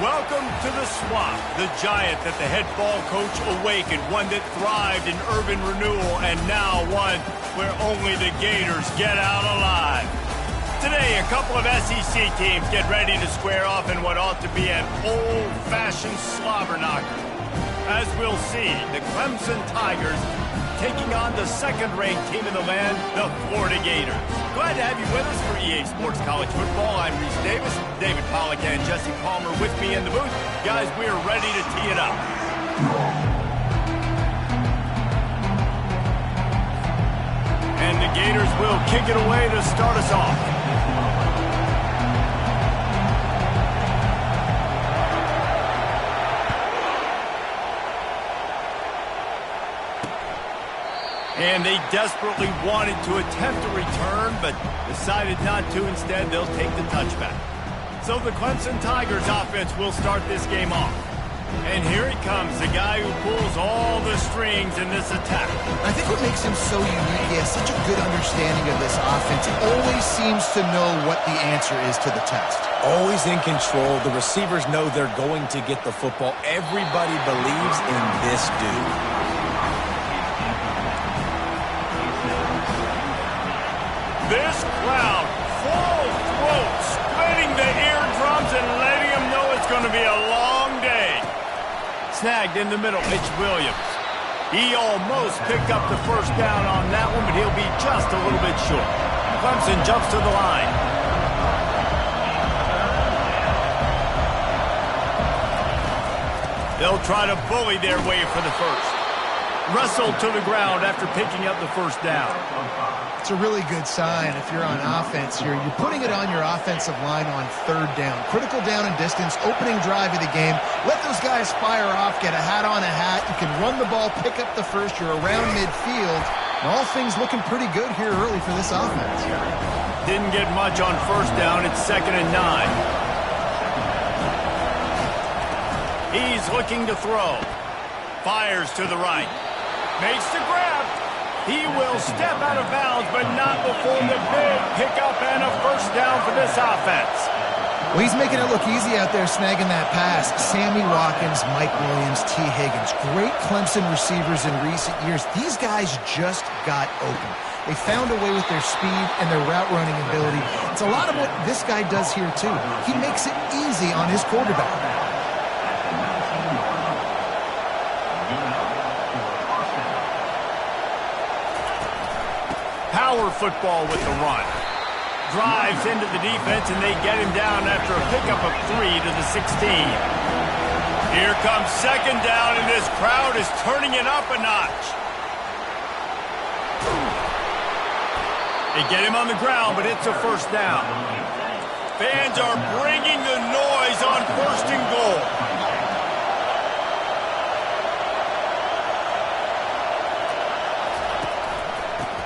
Welcome to the Swamp, the giant that the head ball coach awakened, one that thrived in urban renewal, and now one where only the Gators get out alive. Today, a couple of SEC teams get ready to square off in what ought to be an old-fashioned slobber knocker. As we'll see, the Clemson Tigers taking on the second-ranked team in the land, the Florida Gators. Glad to have you with us for EA Sports College Football. I'm Reese Davis, David Pollack and Jesse Palmer with me in the booth. Guys, we are ready to tee it up. And the Gators will kick it away to start us off. And they desperately wanted to attempt a return, but decided not to. Instead, they'll take the touchback. So the Clemson Tigers offense will start this game off. And here he comes, the guy who pulls all the strings in this attack. I think what makes him so unique, he has such a good understanding of this offense. He always seems to know what the answer is to the test. Always in control. The receivers know they're going to get the football. Everybody believes in this dude. This crowd, full throat, splitting the eardrums and letting them know it's going to be a long day. Snagged in the middle, Mitch Williams. He almost picked up the first down on that one, but he'll be just a little bit short. Clemson jumps to the line. They'll try to bully their way for the first. Wrestled to the ground after picking up the first down. It's a really good sign if you're on offense here. You're putting it on your offensive line on third down. Critical down and distance, opening drive of the game. Let those guys fire off, get a hat on a hat. You can run the ball, pick up the first. You're around midfield. And all things looking pretty good here early for this offense. Didn't get much on first down. It's 2nd and 9. He's looking to throw. Fires to the right. Makes the grab. He will step out of bounds, but not before the big pickup and a first down for this offense. Well, he's making it look easy out there snagging that pass. Sammy Watkins, Mike Williams, T. Higgins. Great Clemson receivers in recent years. These guys just got open. They found a way with their speed and their route running ability. It's a lot of what this guy does here, too. He makes it easy on his quarterback. Power football with the run. Drives into the defense, and they get him down after a pickup of 3 to the 16. Here comes 2nd down, and this crowd is turning it up a notch. They get him on the ground, but it's a first down. Fans are bringing the noise on 1st and goal.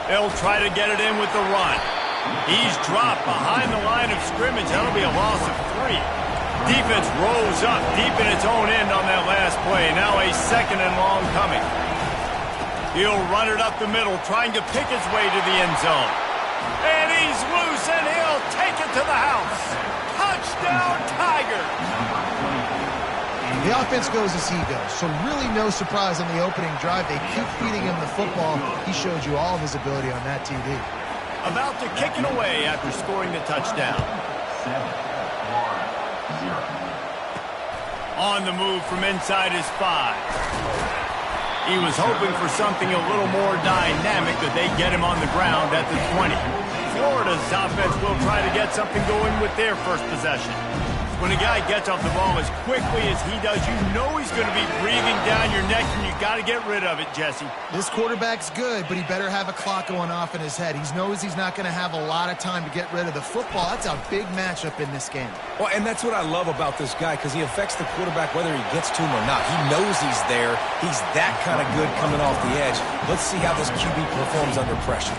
They'll try to get it in with the run. He's dropped behind the line of scrimmage. That'll be a loss of 3. Defense rose up deep in its own end on that last play. Now a 2nd and long coming. He'll run it up the middle, trying to pick his way to the end zone. And he's loose, and he'll take it to the house. Touchdown, Tigers! The offense goes as he goes, so really no surprise on the opening drive. They keep feeding him the football. He showed you all of his ability on that TV. About to kick it away after scoring the touchdown. On the move from inside his 5. He was hoping for something a little more dynamic, but they get him on the ground at the 20. Florida's offense will try to get something going with their first possession. When a guy gets off the ball as quickly as he does, you know he's going to be breathing down your neck, and you got to get rid of it, Jesse. This quarterback's good, but he better have a clock going off in his head. He knows he's not going to have a lot of time to get rid of the football. That's a big matchup in this game. Well, and that's what I love about this guy, because he affects the quarterback whether he gets to him or not. He knows he's there. He's that kind of good coming off the edge. Let's see how this QB performs under pressure.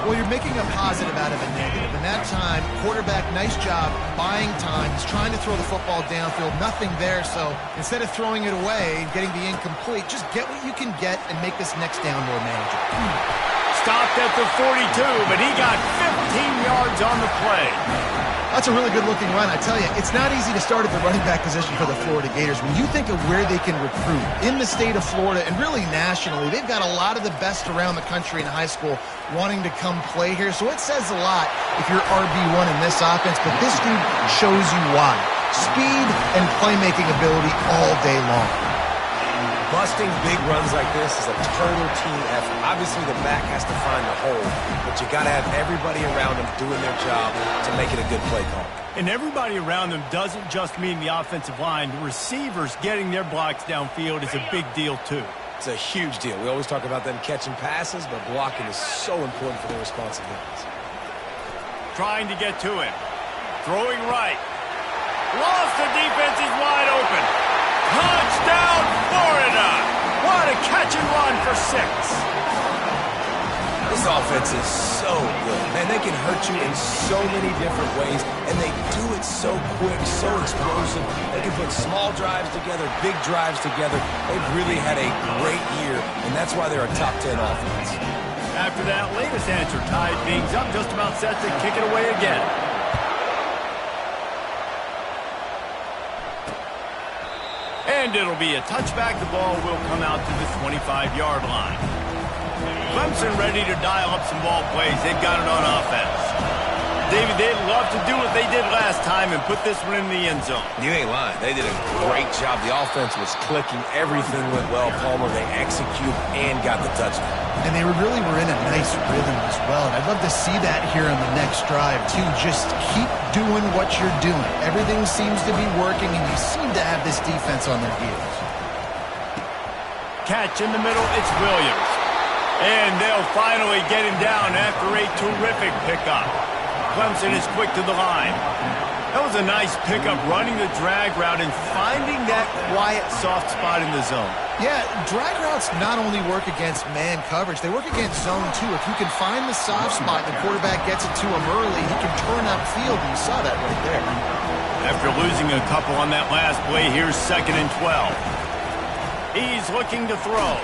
Well, you're making a positive out of a negative. In that time, quarterback, nice job, buying time. He's trying to throw the football downfield. Nothing there, so instead of throwing it away and getting the incomplete, just get what you can get and make this next down more manageable. Stopped at the 42, but he got 15 yards on the play. That's a really good-looking run. I tell you, it's not easy to start at the running back position for the Florida Gators. When you think of where they can recruit in the state of Florida and really nationally, they've got a lot of the best around the country in high school wanting to come play here. So it says a lot if you're RB1 in this offense, but this dude shows you why. Speed and playmaking ability all day long. Busting big runs like this is a total team effort. Obviously, the back has to find the hole, but you got to have everybody around them doing their job to make it a good play call. And everybody around them doesn't just mean the offensive line. The receivers getting their blocks downfield is a big deal, too. It's a huge deal. We always talk about them catching passes, but blocking is so important for their responsibilities. Trying to get to him. Throwing right. Lost, the defense is wide open. Touchdown, Florida! What a catch and run for 6. This offense is so good. Man, they can hurt you in so many different ways, and they do it so quick, so explosive. They can put small drives together, big drives together. They've really had a great year, and that's why they're a top 10 offense. After that latest answer tied things up, just about set to kick it away again. And it'll be a touchback. The ball will come out to the 25-yard line. Clemson ready to dial up some ball plays. They've got it on offense. David, they'd love to do what they did last time and put this one in the end zone. You ain't lying. They did a great job. The offense was clicking. Everything went well. Palmer, they executed and got the touchdown. And they really were in a nice rhythm as well. And I'd love to see that here on the next drive, too. Just keep doing what you're doing. Everything seems to be working, and you seem to have this defense on their heels. Catch in the middle. It's Williams. And they'll finally get him down after a terrific pickup. Clemson is quick to the line. That was a nice pickup, running the drag route and finding that quiet, soft spot in the zone. Yeah, drag routes not only work against man coverage, they work against zone too. If you can find the soft spot and the quarterback gets it to him early, he can turn upfield, and you saw that right there. After losing a couple on that last play, here's 2nd and 12. He's looking to throw.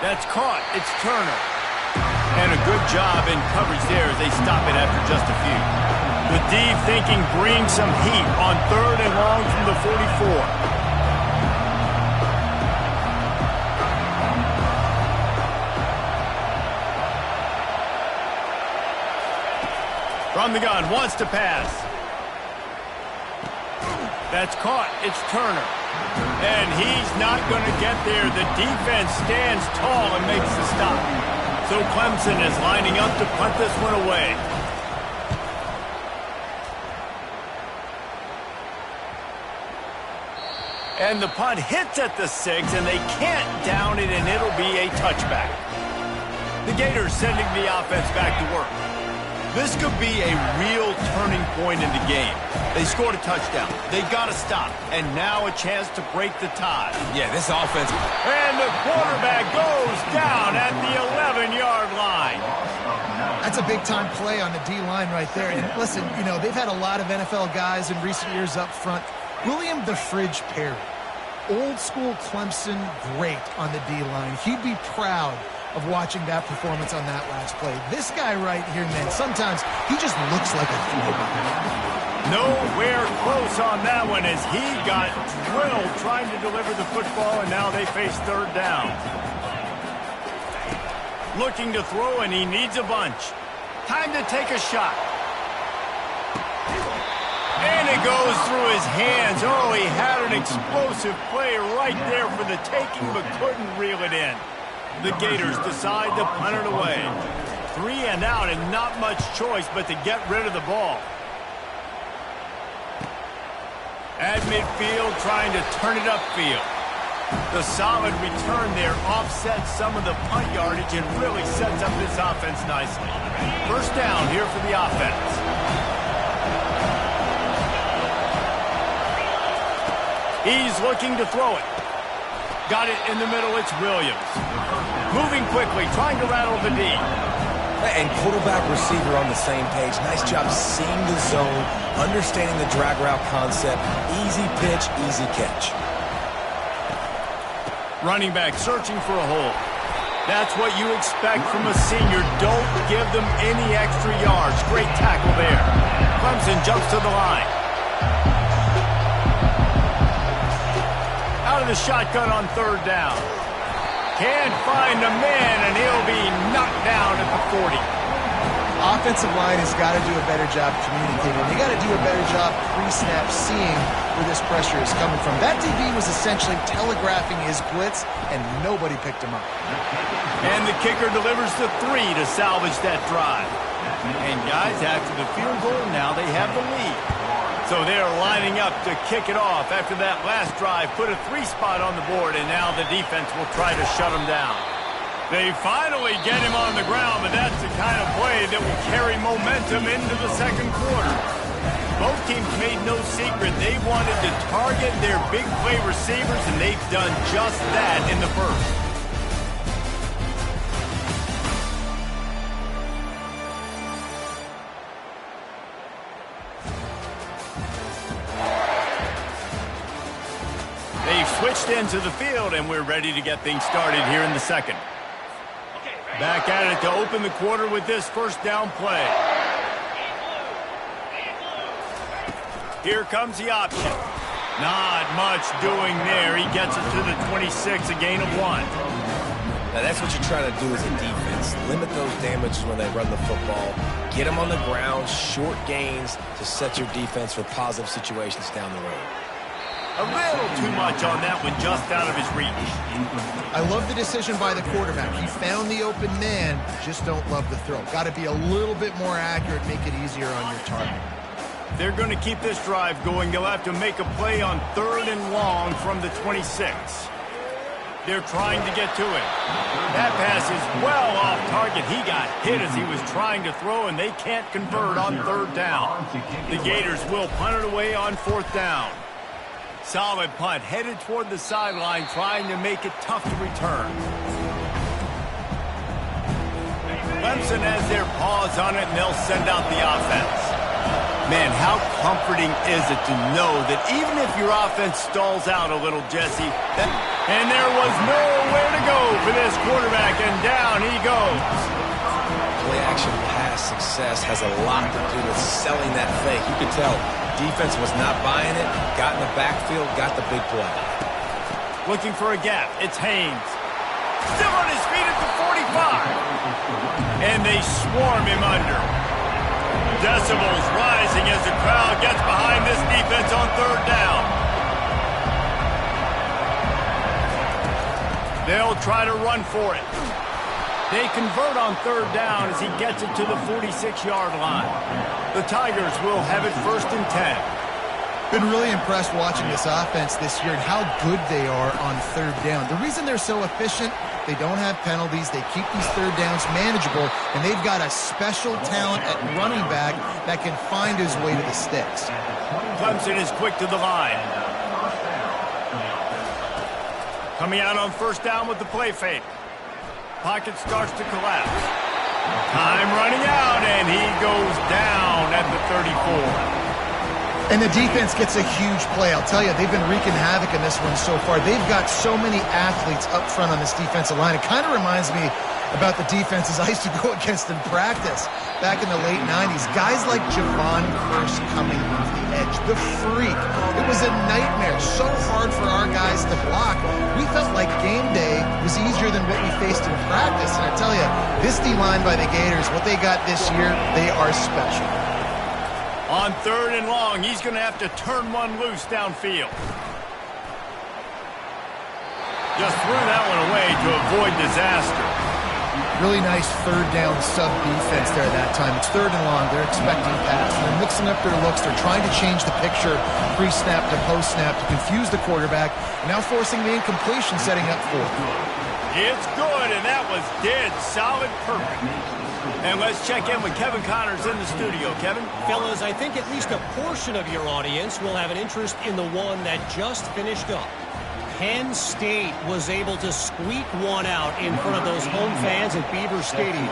That's caught. It's Turner. And a good job in coverage there as they stop it after just a few. The D thinking bring some heat on 3rd and long from the 44. From the gun, wants to pass. That's caught. It's Turner. And he's not going to get there. The defense stands tall and makes the stop. So Clemson is lining up to punt this one away. And the punt hits at the 6, and they can't down it, and it'll be a touchback. The Gators sending the offense back to work. This could be a real turning point in the game. They scored a touchdown. They got to stop. And now a chance to break the tie. Yeah, this offense. And the quarterback goes down at the 11-yard line. That's a big-time play on the D-line right there. And listen, you know, they've had a lot of NFL guys in recent years up front. William the Fridge Perry, old-school Clemson great on the D-line. He'd be proud of watching that performance on that last play. This guy right here, man, sometimes he just looks like a throwback. Nowhere close on that one as he got drilled trying to deliver the football, and now they face 3rd down. Looking to throw, and he needs a bunch. Time to take a shot. And it goes through his hands. Oh, he had an explosive play right there for the taking, but couldn't reel it in. The Gators decide to punt it away. 3 and out, and not much choice but to get rid of the ball. At midfield, trying to turn it upfield. The solid return there offsets some of the punt yardage and really sets up this offense nicely. 1st down here for the offense. He's looking to throw it. Got it in the middle. It's Williams. Moving quickly, trying to rattle the D. And quarterback receiver on the same page. Nice job seeing the zone, understanding the drag route concept. Easy pitch, easy catch. Running back searching for a hole. That's what you expect from a senior. Don't give them any extra yards. Great tackle there. Clemson jumps to the line. Out of the shotgun on third down. Can't find a man, and he'll be knocked down at the 40. Offensive line has got to do a better job communicating. They got to do a better job pre-snap seeing where this pressure is coming from. That DB was essentially telegraphing his blitz, and nobody picked him up. And the kicker delivers the 3 to salvage that drive. And guys, after the field goal, now they have the lead. So they're lining up to kick it off after that last drive. Put a 3 spot on the board, and now the defense will try to shut them down. They finally get him on the ground, but that's the kind of play that will carry momentum into the second quarter. Both teams made no secret. They wanted to target their big play receivers, and they've done just that in the first. They've switched into the field, and we're ready to get things started here in the second. Back at it to open the quarter with this first down play. Here comes the option. Not much doing there. He gets it to the 26, a gain of 1. Now that's what you're trying to do as a defense. Limit those damages when they run the football. Get them on the ground, short gains to set your defense for positive situations down the road. A little too much on that one, just out of his reach. I love the decision by the quarterback. He found the open man, just don't love the throw. Got to be a little bit more accurate, make it easier on your target. They're going to keep this drive going. They'll have to make a play on 3rd and long from the 26. They're trying to get to it. That pass is well off target. He got hit as he was trying to throw, and they can't convert on 3rd down. The Gators will punt it away on 4th down. Solid punt, headed toward the sideline, trying to make it tough to return. Clemson has their paws on it, and they'll send out the offense. Man, how comforting is it to know that even if your offense stalls out a little, Jesse, and there was nowhere to go for this quarterback, and down he goes. Play-action pass success has a lot to do with selling that fake. You could tell defense was not buying it, got in the backfield, got the big play. Looking for a gap. It's Haynes. Still on his feet at the 45. And they swarm him under. Decibels rising as the crowd gets behind this defense on 3rd down. They'll try to run for it. They convert on 3rd down as he gets it to the 46-yard line. The Tigers will have it 1st and 10. Been really impressed watching this offense this year and how good they are on 3rd down. The reason they're so efficient, they don't have penalties. They keep these 3rd downs manageable, and they've got a special talent at running back that can find his way to the sticks. Clemson is quick to the line. Coming out on 1st down with the play fake. Pocket starts to collapse. Time running out, and he goes down at the 34. And the defense gets a huge play. I'll tell you, they've been wreaking havoc in this one so far. They've got so many athletes up front on this defensive line. It kind of reminds me about the defenses I used to go against in practice back in the late 90s. Guys like Javon Curse coming off the edge, the freak. It was a nightmare, so hard for our guys to block. We felt like game day was easier than what we faced in practice. And I tell you, this D-line by the Gators, what they got this year, they are special. On 3rd and long, he's going to have to turn one loose downfield. Just threw that one away to avoid disaster. Really nice 3rd down sub-defense there that time. It's 3rd and long. They're expecting pass. They're mixing up their looks. They're trying to change the picture pre-snap to post-snap to confuse the quarterback. Now forcing the incompletion, setting up 4th. It's good, and that was dead solid perfect. And let's check in with Kevin Connors in the studio. Kevin? Fellas, I think at least a portion of your audience will have an interest in the one that just finished up. Penn State was able to squeak one out in front of those home fans at Beaver Stadium.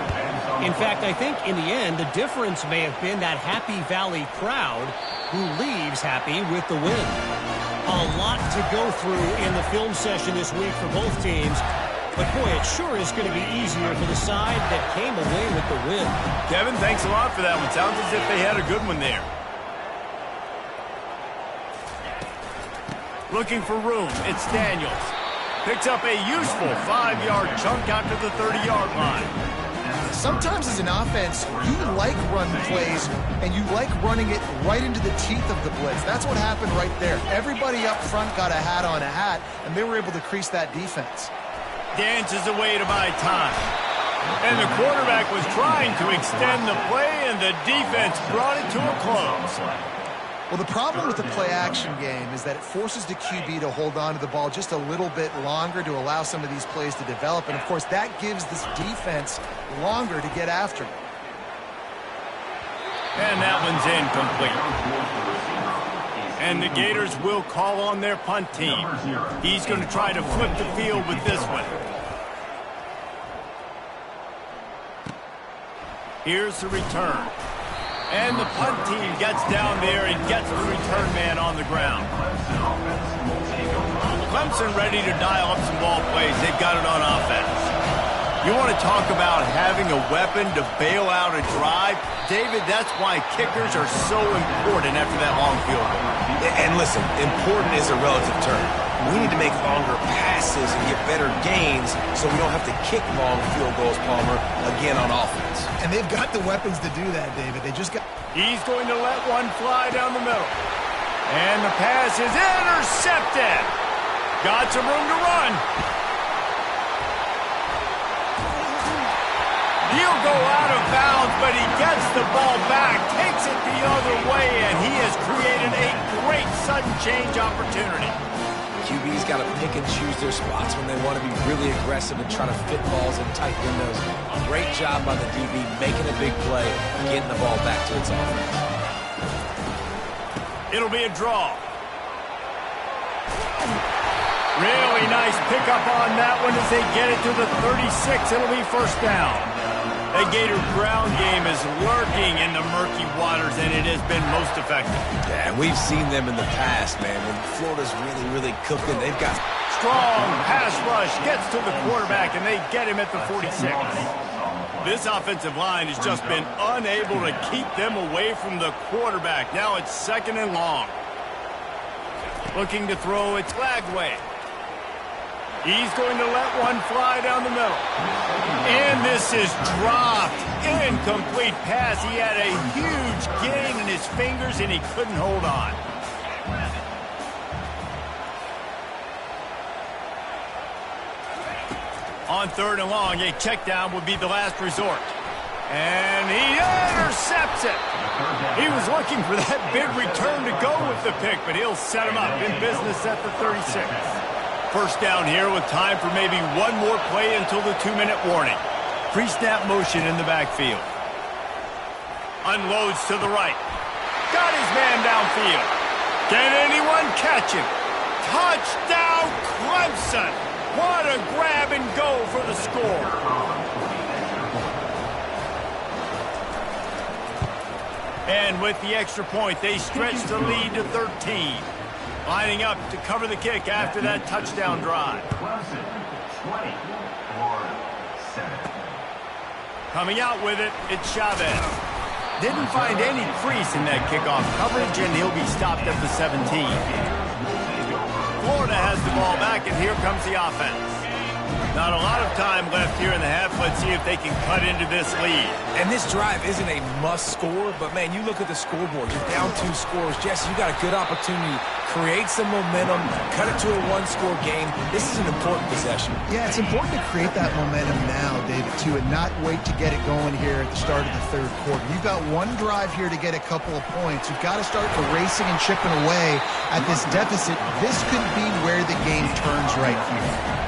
In fact, I think in the end, the difference may have been that Happy Valley crowd who leaves happy with the win. A lot to go through in the film session this week for both teams. But, boy, it sure is going to be easier for the side that came away with the win. Kevin, thanks a lot for that one. Sounds as if they had a good one there. Looking for room, it's Daniels. Picks up a useful 5-yard chunk out to the 30-yard line. Sometimes as an offense, you like run plays, and you like running it right into the teeth of the blitz. That's what happened right there. Everybody up front got a hat on a hat, and they were able to crease that defense. Dances away to buy time. And the quarterback was trying to extend the play, and the defense brought it to a close. Well, the problem with the play-action game is that it forces the QB to hold on to the ball just a little bit longer to allow some of these plays to develop. And, of course, that gives this defense longer to get after it. And that one's incomplete. And the Gators will call on their punt team. He's going to try to flip the field with this one. Here's the return. And the punt team gets down there and gets the return man on the ground. Clemson ready to dial up some ball plays. They've got it on offense. You want to talk about having a weapon to bail out a drive? David, that's why kickers are so important after that long field goal. And listen, important is a relative term. We need to make longer passes and get better gains so we don't have to kick long field goals, Palmer, again on offense. And they've got the weapons to do that, David. They just got... He's going to let one fly down the middle. And the pass is intercepted. Got some room to run. He'll go out of bounds, but he gets the ball back, takes it the other way, and he has created a great sudden change opportunity. QB's got to pick and choose their spots when they want to be really aggressive and try to fit balls in tight windows. Great job by the DB making a big play, getting the ball back to its offense. It'll be a draw. Really nice pickup on that one as they get it to the 36. It'll be first down. The Gator ground game is lurking in the murky waters, and it has been most effective. Yeah, and we've seen them in the past, man. When Florida's really cooking, they've got... Strong pass rush gets to the quarterback, and they get him at the 46. This offensive line has just been unable to keep them away from the quarterback. Now it's 2nd and long. Looking to throw, it's Lagway. He's going to let one fly down the middle. And this is dropped. Incomplete pass. He had a huge gain in his fingers, and he couldn't hold on. On 3rd and long, a check down would be the last resort. And he intercepts it. He was looking for that big return to go with the pick, but he'll set him up in business at the 36. First down here with time for maybe one more play until the 2-minute warning. Pre-snap motion in the backfield. Unloads to the right. Got his man downfield. Can anyone catch him? Touchdown, Clemson! What a grab and go for the score. And with the extra point, they stretch the lead to 13. Lining up to cover the kick after that touchdown drive. Coming out with it, it's Chavez. Didn't find any crease in that kickoff coverage, and he'll be stopped at the 17. Florida has the ball back, and here comes the offense. Not a lot of time left here in the half. Let's see if they can cut into this lead. And this drive isn't a must score, but, man, you look at the scoreboard. You're down 2 scores. Jesse, you got a good opportunity. Create some momentum. Cut it to a 1-score game. This is an important possession. Yeah, it's important to create that momentum now, David, too, and not wait to get it going here at the start of the 3rd quarter. You've got one drive here to get a couple of points. You've got to start racing and chipping away at this deficit. This could be where the game turns right here.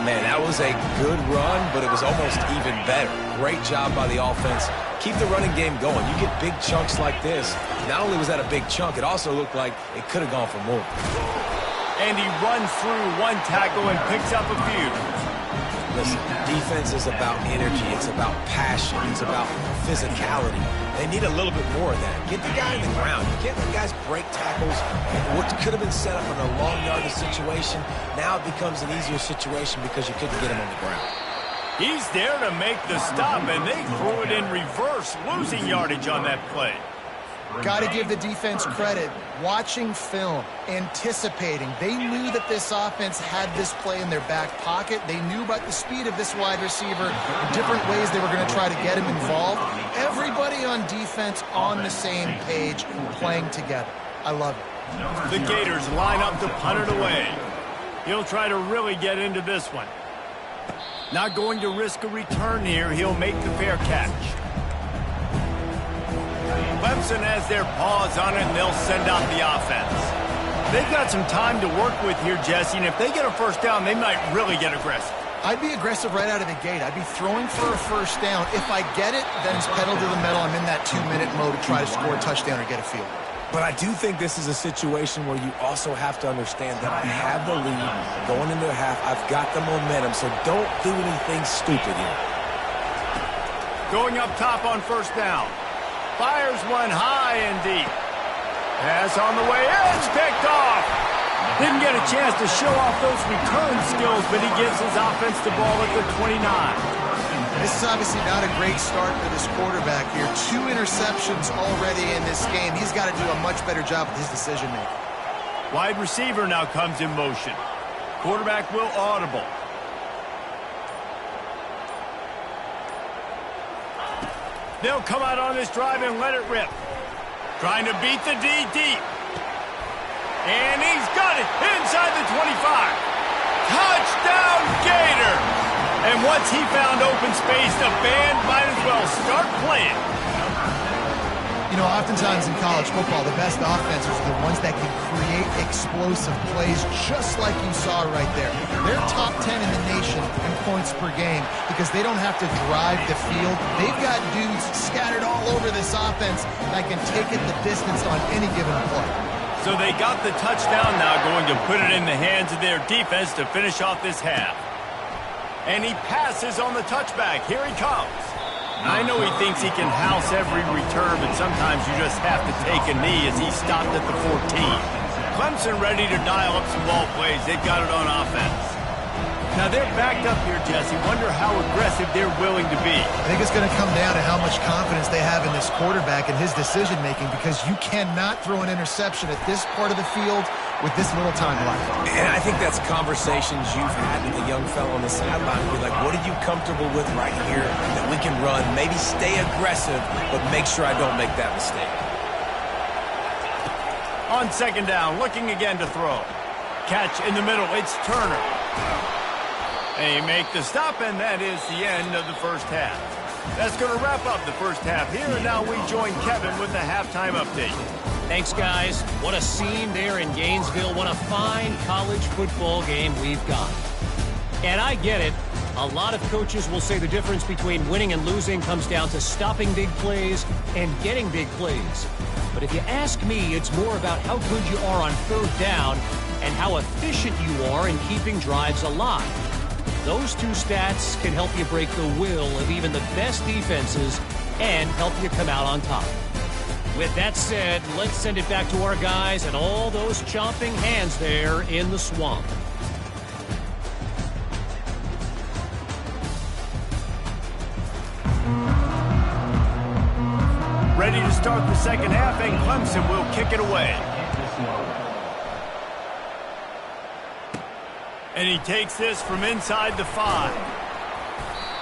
Man, that was a good run, but it was almost even better. Great job by the offense. Keep the running game going. You get big chunks like this. Not only was that a big chunk, it also looked like it could have gone for more. And he runs through one tackle and picks up a few. Listen, defense is about energy. It's about passion. It's about physicality. They need a little bit more of that. Get the guy in the ground. You can't let guys break tackles. What could have been set up in a long yardage situation, now it becomes an easier situation because you couldn't get him on the ground. He's there to make the stop, and they threw it in reverse, losing yardage on that play. Got to give the defense credit. Watching film, anticipating. They knew that this offense had this play in their back pocket. They knew about the speed of this wide receiver, different ways they were going to try to get him involved. Everybody on defense on the same page, playing together. I love it. The Gators line up to punt it away. He'll try to really get into this one. Not going to risk a return here. He'll make the fair catch. Clemson has their paws on it, and they'll send out the offense. They've got some time to work with here, Jesse, and if they get a first down, they might really get aggressive. I'd be aggressive right out of the gate. I'd be throwing for a first down. If I get it, then it's pedal to the metal. I'm in that 2-minute mode to try to score a touchdown or get a field. But I do think this is a situation where you also have to understand that I have the lead going into a half. I've got the momentum, so don't do anything stupid here. Going up top on first down. Fires one high and deep. Pass on the way. It's picked off. Didn't get a chance to show off those return skills, but he gives his offense the ball at the 29. This is obviously not a great start for this quarterback here. 2 interceptions already in this game. He's got to do a much better job with his decision-making. Wide receiver now comes in motion. Quarterback will audible. They'll come out on this drive and let it rip. Trying to beat the D deep. And he's got it inside the 25. Touchdown, Gator! And once he found open space, the band might as well start playing. You know, oftentimes in college football, the best offenses are the ones that can create explosive plays, just like you saw right there. They're top 10 in the nation in points per game because they don't have to drive the field. They've got dudes scattered all over this offense that can take it the distance on any given play. So they got the touchdown now, going to put it in the hands of their defense to finish off this half. And he passes on the touchback. Here he comes. I know he thinks he can house every return, but sometimes you just have to take a knee as he stopped at the 14. Clemson ready to dial up some ball plays. They've got it on offense. Now they're backed up here, Jesse. Wonder how aggressive they're willing to be. I think it's going to come down to how much confidence they have in this quarterback and his decision-making, because you cannot throw an interception at this part of the field with this little time left. And I think that's conversations you've had with the young fellow on the sideline. Be like, what are you comfortable with right here that we can run? Maybe stay aggressive, but make sure I don't make that mistake. On second down, looking again to throw. Catch in the middle. It's Turner. They make the stop, and that is the end of the first half. That's going to wrap up the first half here, and now we join Kevin with the halftime update. Thanks, guys. What a scene there in Gainesville. What a fine college football game we've got. And I get it. A lot of coaches will say the difference between winning and losing comes down to stopping big plays and getting big plays. But if you ask me, it's more about how good you are on third down and how efficient you are in keeping drives alive. Those two stats can help you break the will of even the best defenses and help you come out on top. With that said, let's send it back to our guys and all those chomping hands there in the swamp. Ready to start the second half, and Clemson will kick it away. And he takes this from inside the 5.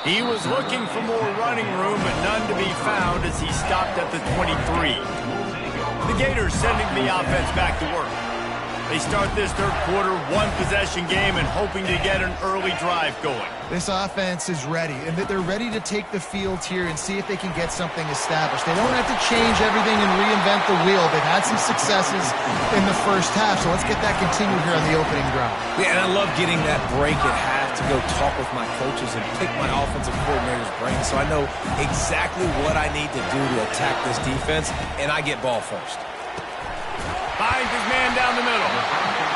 He was looking for more running room, but none to be found as he stopped at the 23. The Gators sending the offense back to work. They start this third quarter, one-possession game, and hoping to get an early drive going. This offense is ready, and they're ready to take the field here and see if they can get something established. They don't have to change everything and reinvent the wheel. They've had some successes in the first half, so let's get that continued here on the opening drive. Yeah, and I love getting that break at half to go talk with my coaches and pick my offensive coordinator's brain so I know exactly what I need to do to attack this defense, and I get ball first. Finds his man down the middle.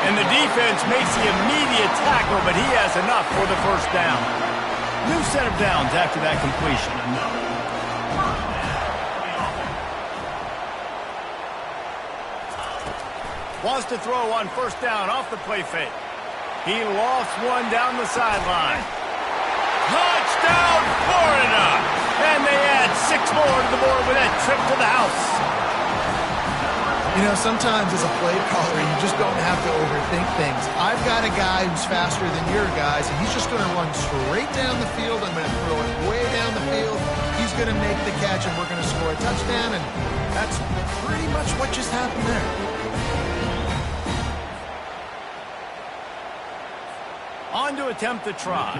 And the defense makes the immediate tackle, but he has enough for the first down. New set of downs after that completion. Wants to throw on first down off the play fake. He lost one down the sideline. Touchdown, Florida! And they add 6 more to the board with that trip to the house. You know, sometimes as a play caller, you just don't have to overthink things. I've got a guy who's faster than your guys, and he's just going to run straight down the field. I'm going to throw it way down the field. He's going to make the catch, and we're going to score a touchdown, and that's pretty much what just happened there. On to attempt the try.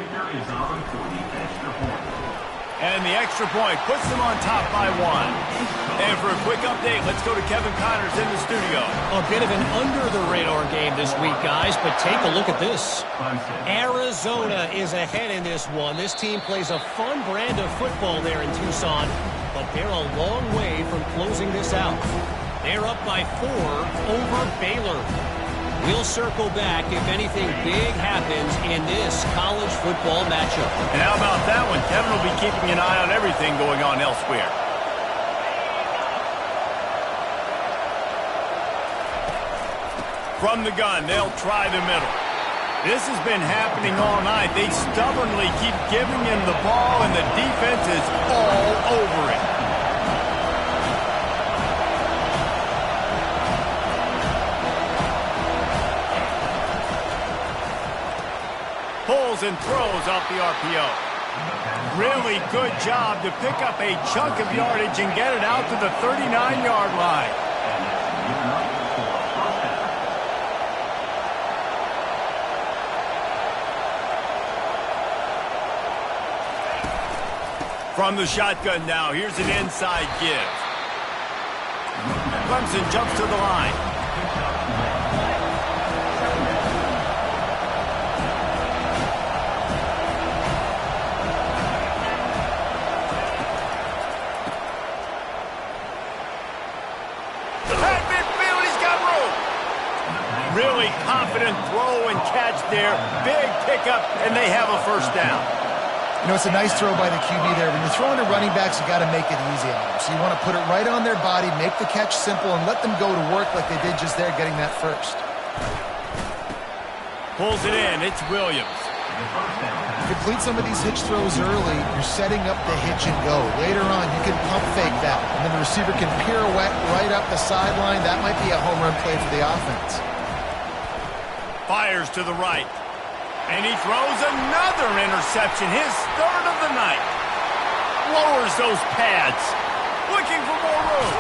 And the extra point puts them on top by 1. And for a quick update, let's go to Kevin Connors in the studio. A bit of an under-the-radar game this week, guys, but take a look at this. Arizona is ahead in this one. This team plays a fun brand of football there in Tucson, but they're a long way from closing this out. They're up by 4 over Baylor. We'll circle back if anything big happens in this college football matchup. And how about that one? Kevin will be keeping an eye on everything going on elsewhere. From the gun, they'll try the middle. This has been happening all night. They stubbornly keep giving him the ball, and the defense is all over it. Pulls and throws off the RPO. Really good job to pick up a chunk of yardage and get it out to the 39-yard line. From the shotgun now, here's an inside give. Clemson jumps to the line. Really confident throw and catch there. Big pickup, and they have a first down. You know, it's a nice throw by the QB there. When you're throwing to running backs, you got to make it easy on them. So you want to put it right on their body, make the catch simple, and let them go to work like they did just there, getting that first. Pulls it in. It's Williams. Complete some of these hitch throws early. You're setting up the hitch and go. Later on, you can pump fake that, and then the receiver can pirouette right up the sideline. That might be a home run play for the offense. Fires to the right. And he throws another interception, his 3rd of the night. Lowers those pads, looking for more room.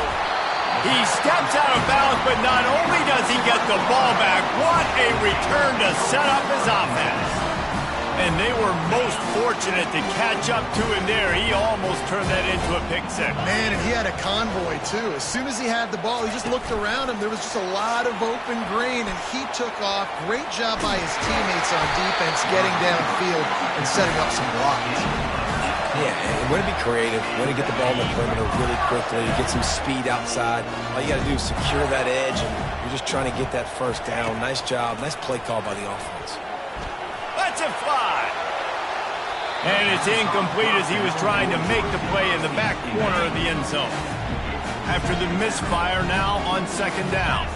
He steps out of bounds, but not only does he get the ball back, what a return to set up his offense. And they were most fortunate to catch up to him there. He almost turned that into a pick six. Man, and he had a convoy, too. As soon as he had the ball, he just looked around him. There was just a lot of open green, and he took off. Great job by his teammates on defense, getting downfield and setting up some blocks. Yeah, and way to be creative, way to get the ball in the perimeter really quickly, get some speed outside. All you got to do is secure that edge, and you're just trying to get that first down. Nice job, nice play call by the offense. Let's it fly. And it's incomplete as he was trying to make the play in the back corner of the end zone. After the misfire now on 2nd down.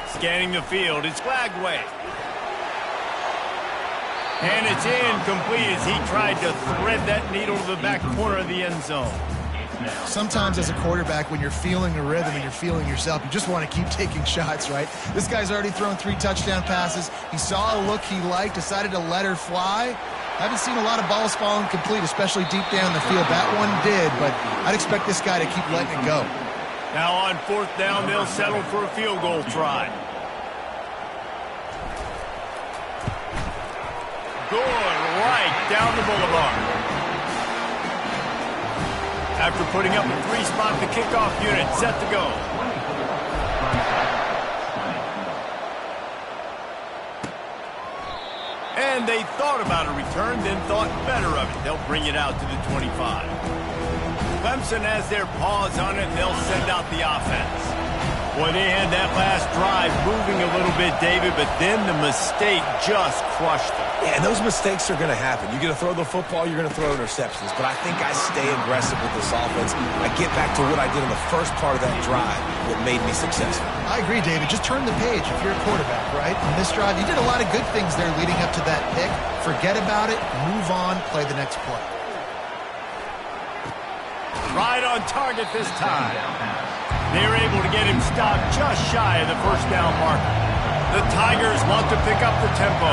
Scanning the field, it's Flagway. And it's incomplete as he tried to thread that needle to the back corner of the end zone. Sometimes as a quarterback, when you're feeling the rhythm and you're feeling yourself, you just want to keep taking shots, right? This guy's already thrown 3 touchdown passes. He saw a look he liked, decided to let her fly. Haven't seen a lot of balls falling complete, especially deep down the field. That one did, but I'd expect this guy to keep letting it go. Now on 4th down, they'll settle for a field goal try. Good right down the boulevard. After putting up a 3-spot, the kickoff unit set to go. And they thought about a return, then thought better of it. They'll bring it out to the 25. Clemson has their paws on it, and they'll send out the offense. Boy, they had that last drive moving a little bit, David, but then the mistake just crushed them. Yeah, and those mistakes are going to happen. You're going to throw the football, you're going to throw interceptions. But I think I stay aggressive with this offense. I get back to what I did in the first part of that drive that made me successful. I agree, David. Just turn the page if you're a quarterback, right? On this drive, you did a lot of good things there leading up to that pick. Forget about it, move on, play the next play. Right on target this time. They were able to get him stopped just shy of the first down marker. The Tigers want to pick up the tempo.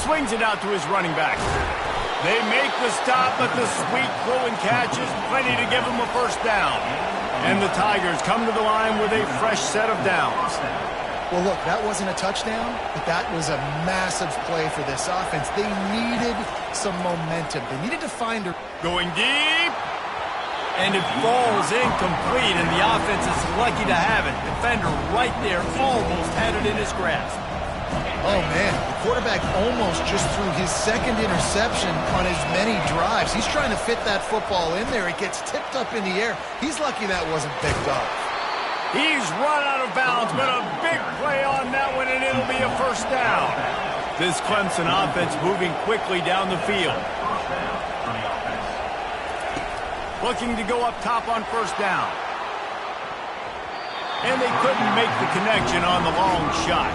Swings it out to his running back. They make the stop, but the sweet throw and catch is plenty to give him a first down. And the Tigers come to the line with a fresh set of downs. Well, look, that wasn't a touchdown, but that was a massive play for this offense. They needed some momentum. They needed to find a... Going deep. And it falls incomplete, and the offense is lucky to have it. Defender right there almost had it in his grasp. Oh, man, the quarterback almost just threw his second interception on as many drives. He's trying to fit that football in there. It gets tipped up in the air. He's lucky that wasn't picked up. He's run out of bounds, but a big play on that one, and it'll be a first down. This Clemson offense moving quickly down the field. Looking to go up top on first down. And they couldn't make the connection on the long shot.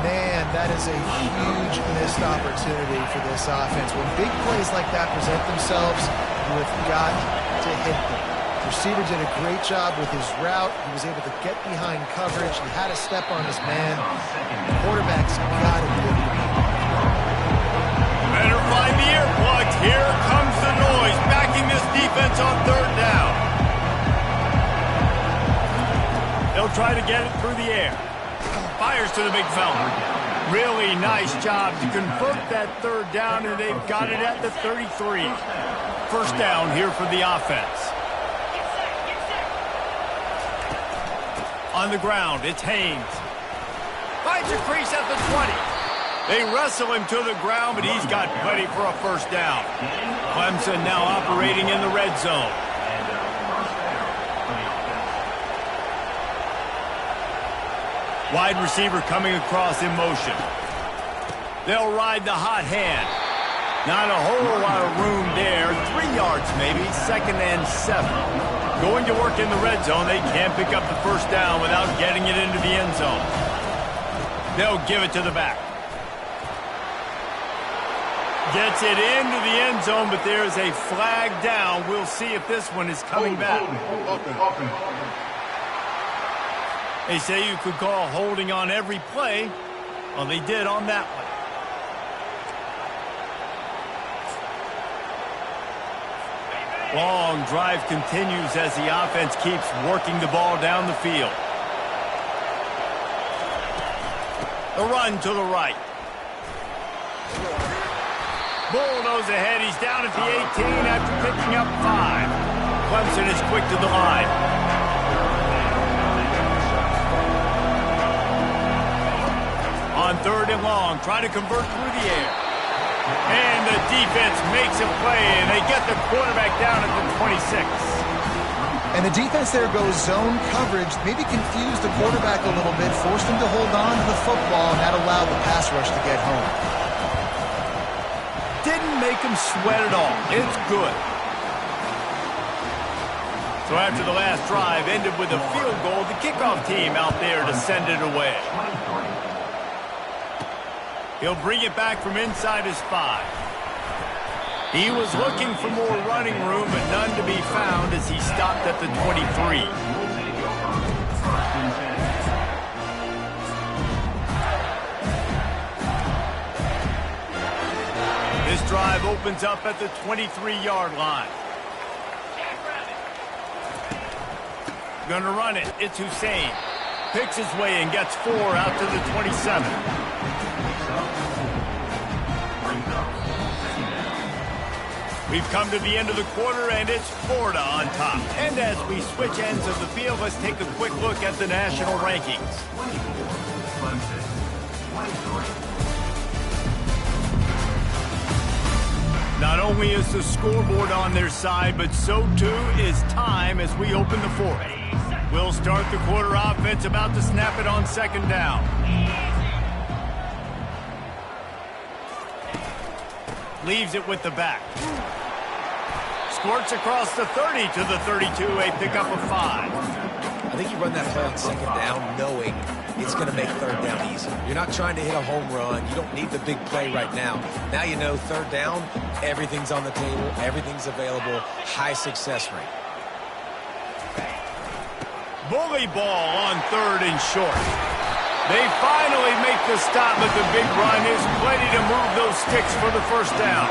Man, that is a huge missed opportunity for this offense. When big plays like that present themselves, you have got to hit them. The receiver did a great job with his route. He was able to get behind coverage. He had a step on his man. The quarterback's got to be able to beat him. Better find the earplugs. Here comes the noise, backing this defense on third down. They'll try to get it through the air. Fires to the big fella. Really nice job to convert that third down, and they've got it at the 33. First down here for the offense. On the ground, it's Haynes. Finds a crease at the 20. They wrestle him to the ground, but he's got plenty for a first down. Clemson now operating in the red zone. Wide receiver coming across in motion. They'll ride the hot hand. Not a whole lot of room there. 3 yards maybe, 2nd and 7. Going to work in the red zone. They can't pick up the first down without getting it into the end zone. They'll give it to the back. Gets it into the end zone, but there's a flag down. We'll see if this one is coming back. They say you could call holding on every play. Well, they did on that one. Long drive continues as the offense keeps working the ball down the field. The run to the right. Bulldoze ahead. He's down at the 18 after picking up 5. Clemson is quick to the line. On third and long, trying to convert through the air. And the defense makes a play, and they get the quarterback down at the 26. And the defense there goes zone coverage, maybe confused the quarterback a little bit, forced him to hold on to the football, and that allowed the pass rush to get home. Didn't make him sweat at all. It's good. So after the last drive ended with a field goal, the kickoff team out there to send it away. He'll bring it back from inside his 5. He was looking for more running room, but none to be found as he stopped at the 23. This drive opens up at the 23-yard line. Gonna run it. It's Hussein. Picks his way and gets 4 out to the 27. We've come to the end of the quarter, and it's Florida on top. And as we switch ends of the field, let's take a quick look at the national rankings. Not only is the scoreboard on their side, but so too is time as we open the fourth. We'll start the quarter offense, about to snap it on second down. Leaves it with the back. Squirts across the 30 to the 32, a pickup of 5. I think you run that play on second down knowing it's going to make third down easy. You're not trying to hit a home run. You don't need the big play right now. Now you know third down, everything's on the table, everything's available, high success rate. Bully ball on third and short. They finally make the stop, but the big run is plenty to move those sticks for the first down.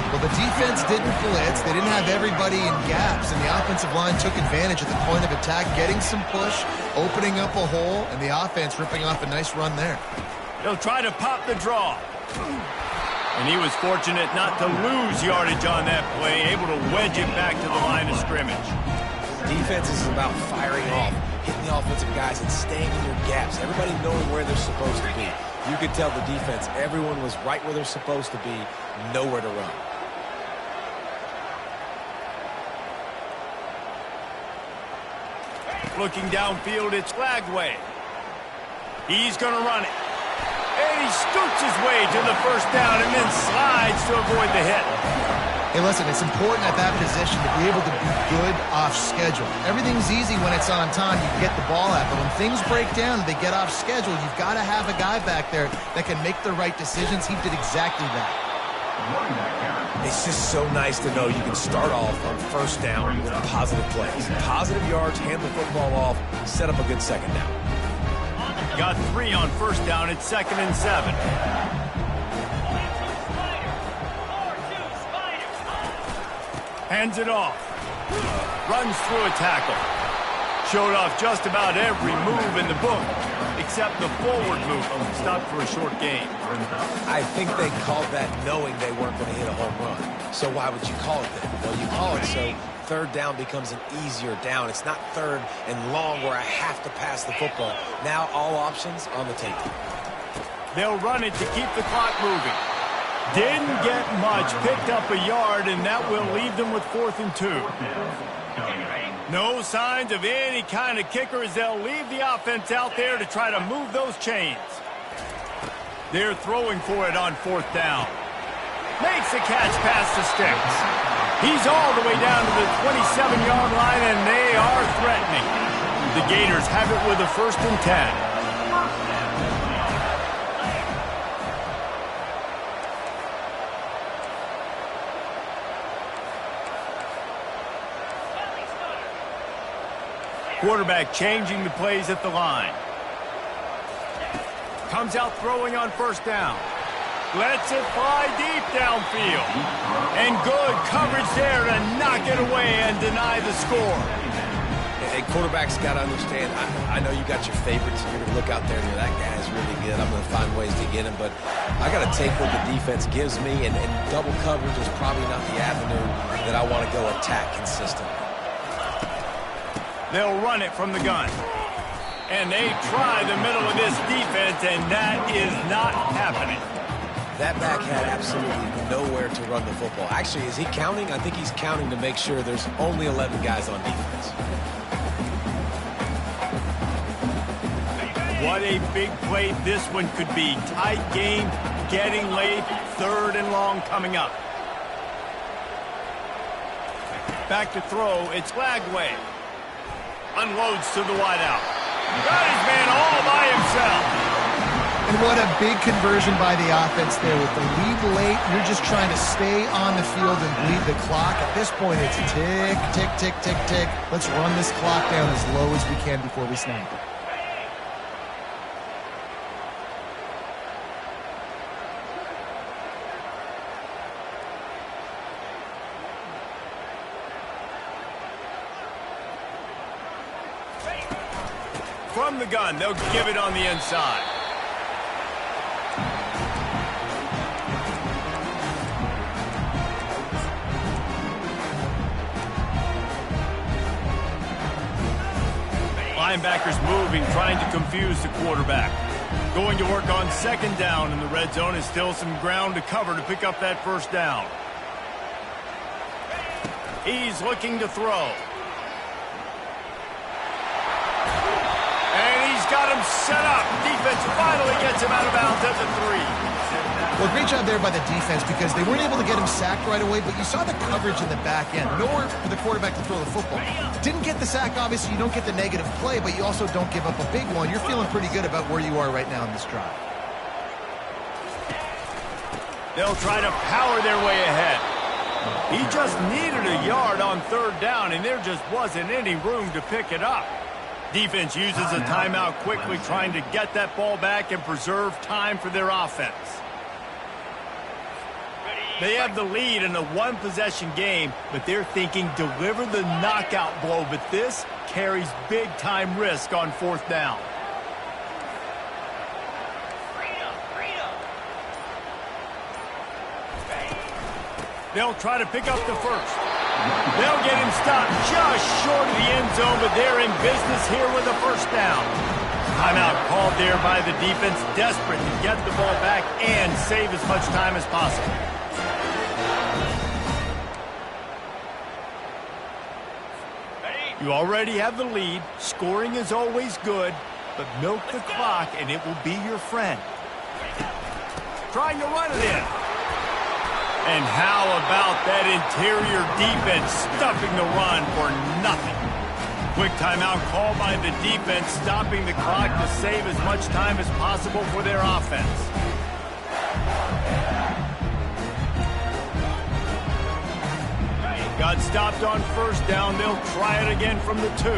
Well, the defense didn't blitz. They didn't have everybody in gaps, and the offensive line took advantage at the point of attack, getting some push, opening up a hole, and the offense ripping off a nice run there. They'll try to pop the draw. And he was fortunate not to lose yardage on that play, able to wedge it back to the line of scrimmage. Defense is about firing off, hitting the offensive guys and staying in your gaps. Everybody knowing where they're supposed to be. You could tell the defense, everyone was right where they're supposed to be, nowhere to run. Looking downfield, it's Lagway. He's going to run it. And he scoots his way to the first down and then slides to avoid the hit. Hey, listen, it's important at that position to be able to be good off schedule. Everything's easy when it's on time. You can get the ball out. But when things break down and they get off schedule, you've got to have a guy back there that can make the right decisions. He did exactly that. It's just so nice to know you can start off on first down with positive plays. Positive yards, hand the football off, set up a good second down. Got 3 on first down. It's 2nd and 7. Hands it off. Runs through a tackle. Showed off just about every move in the book, except the forward move. Stopped for a short gain. I think they called that knowing they weren't going to hit a home run. So why would you call it that? Well, you call it so third down becomes an easier down. It's not third and long where I have to pass the football. Now all options on the table. They'll run it to keep the clock moving. Didn't get much, picked up a yard, and that will leave them with 4th and 2. No signs of any kind of kicker as they'll leave the offense out there to try to move those chains. They're throwing for it on 4th down. Makes a catch past the sticks. He's all the way down to the 27-yard line, and they are threatening. The Gators have it with a 1st and 10. Quarterback changing the plays at the line. Comes out throwing on first down. Lets it fly deep downfield. And good coverage there to knock it away and deny the score. Hey, quarterbacks got to understand, I know you got your favorites. You're going to look out there and that guy's really good. I'm going to find ways to get him. But I got to take what the defense gives me, and double coverage is probably not the avenue that I want to go attack consistently. They'll run it from the gun. And they try the middle of this defense, and that is not happening. That back had absolutely nowhere to run the football. Actually, is he counting? I think he's counting to make sure there's only 11 guys on defense. What a big play this one could be. Tight game, getting late, 3rd and long coming up. Back to throw, it's Lagway. Unloads to the wideout. Got his man all by himself. And what a big conversion by the offense there. With the lead late, you're just trying to stay on the field and bleed the clock. At this point, it's tick, tick, tick, tick, tick. Let's run this clock down as low as we can before we snap it. From the gun, they'll give it on the inside. Linebackers moving, trying to confuse the quarterback. Going to work on second down in the red zone is still some ground to cover to pick up that first down. He's looking to throw. And he's got him set up. Defense finally gets him out of bounds at the 3. Well, great job there by the defense because they weren't able to get him sacked right away, but you saw the coverage in the back end. Nowhere for the quarterback to throw the football. Didn't get the sack, obviously. You don't get the negative play, but you also don't give up a big one. You're feeling pretty good about where you are right now in this drive. They'll try to power their way ahead. He just needed a yard on third down, and there just wasn't any room to pick it up. Defense uses a timeout quickly, trying to get that ball back and preserve time for their offense. They have the lead in a one-possession game, but they're thinking deliver the knockout blow, but this carries big-time risk on fourth down. They'll try to pick up the first. They'll get him stopped just short of the end zone, but they're in business here with a first down. Timeout called there by the defense, desperate to get the ball back and save as much time as possible. You already have the lead. Scoring is always good, but milk the clock and it will be your friend. Trying to run it in. And how about that interior defense stuffing the run for nothing? Quick timeout call by the defense, stopping the clock to save as much time as possible for their offense. Got stopped on first down. They'll try it again from the 2.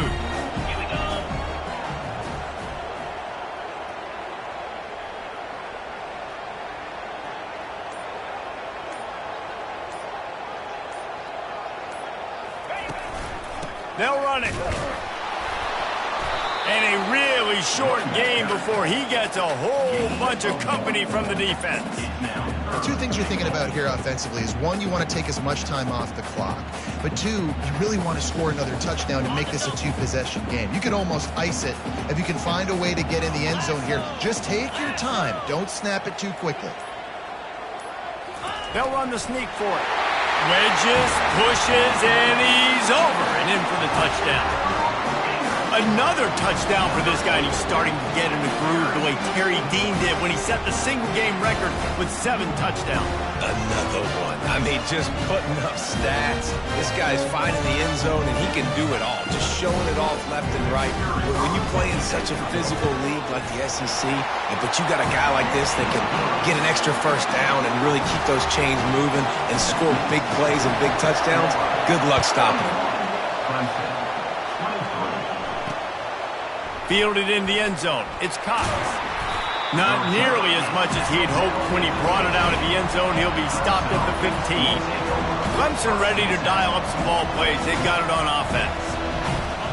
They'll run it. And a really short game before he gets a whole bunch of company from the defense. The two things you're thinking about here offensively is, one, you want to take as much time off the clock. But two, you really want to score another touchdown and make this a two-possession game. You could almost ice it if you can find a way to get in the end zone here. Just take your time. Don't snap it too quickly. They'll run the sneak for it. Wedges, pushes, and he's over and in for the touchdown. Another touchdown for this guy, and he's starting to get in the groove the way Terry Dean did when he set the single-game record with 7 touchdowns. Another one. I mean, just putting up stats. This guy's finding the end zone, and he can do it all. Just showing it off left and right. When you play in such a physical league like the SEC, but you got a guy like this that can get an extra first down and really keep those chains moving and score big plays and big touchdowns, good luck stopping him. Fielded in the end zone. It's Cox. Not nearly as much as he had hoped when he brought it out of the end zone. He'll be stopped at the 15. Clemson ready to dial up some ball plays. They've got it on offense.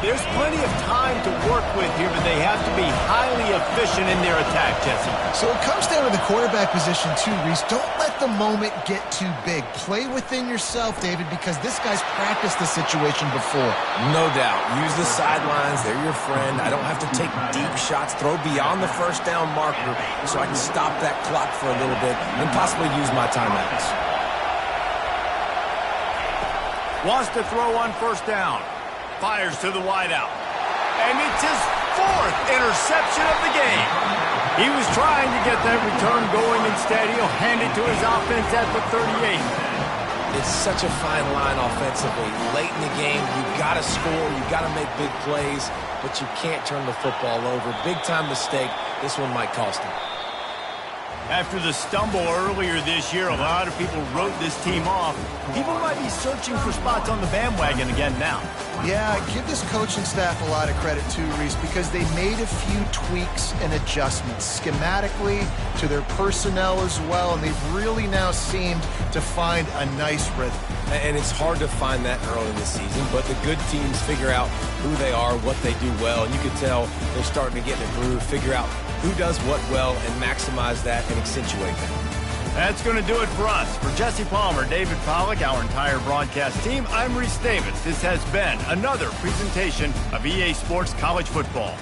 There's plenty of time to work with here, but they have to be highly efficient in their attack, Jesse. So it comes down to the quarterback position too, Reese. Don't let the moment get too big. Play within yourself, David, because this guy's practiced the situation before. No doubt. Use the sidelines. They're your friend. I don't have to take deep shots. Throw beyond the first down marker so I can stop that clock for a little bit and possibly use my timeouts. Wants to throw on first down. Fires to the wideout. And it's his 4th interception of the game. He was trying to get that return going instead. He'll hand it to his offense at the 38. It's such a fine line offensively. Late in the game, you've got to score, you've got to make big plays, but you can't turn the football over. Big-time mistake. This one might cost him. After the stumble earlier this year, a lot of people wrote this team off. People might be searching for spots on the bandwagon again now. Yeah, give this coaching staff a lot of credit too, Reese, because they made a few tweaks and adjustments schematically to their personnel as well, and they've really now seemed to find a nice rhythm. And it's hard to find that early in the season, but the good teams figure out who they are, what they do well, and you can tell they're starting to get in a groove, figure out who does what well, and maximize that and accentuate that. That's going to do it for us. For Jesse Palmer, David Pollack, our entire broadcast team, I'm Reese Davis. This has been another presentation of EA Sports College Football.